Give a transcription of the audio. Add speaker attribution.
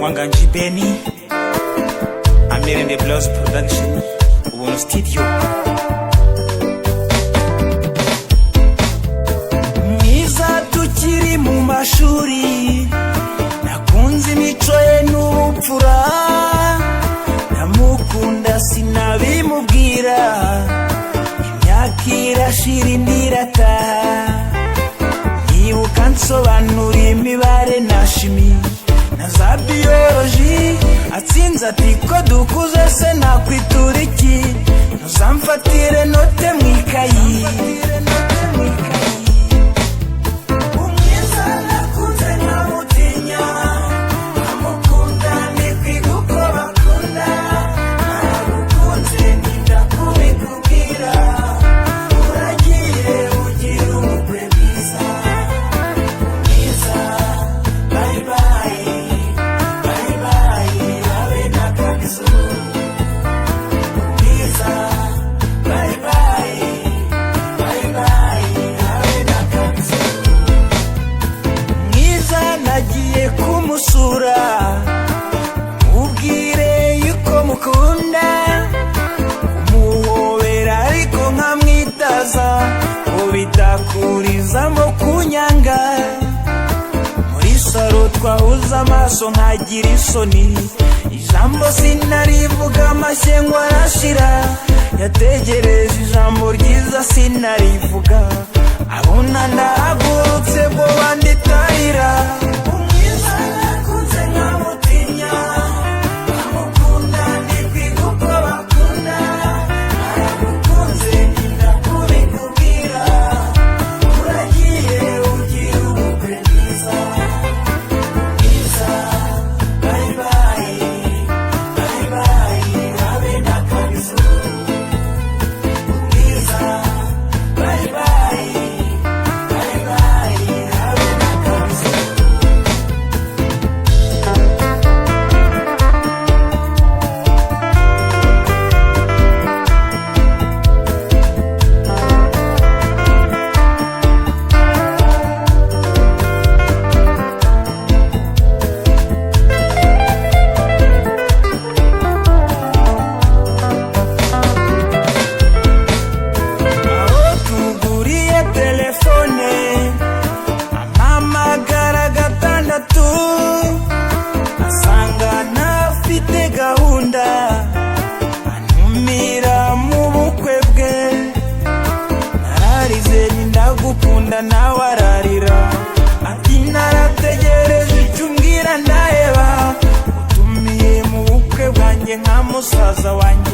Speaker 1: Wanganji Benny, Amirende Blouse Production, Uno Studio. Mwiza tukiri mu mashuri, nakunze imico ye n'ubupfura, namukunda sinabimubwira, imyaka irashira indi irataha, yibuka nsobanura imibare na shimi na za biology, atsinze ati ko dukuze se nakwitura iki, ntuzamfatire note mwikayi. Nagiye kumusura mubwire yuko mukunda, kumuhobera ariko nkamwitaza ngo bitakurizamo kunyanga. Muri saro twahuze amaso nkagira isoni, ijambo sinarivuga amashyengo arashira, yategereje ijambo ryiza sinarivuga, abona ndahagurutse bwo banditahira. Asanga nafite gahunda, antumira mu bukwe bwe, nararize ndagukunda nawe ararira, ati narategereje icyo umbwira ndaheba, utumiye mu bukwe bwanjye nka musaza wanjye.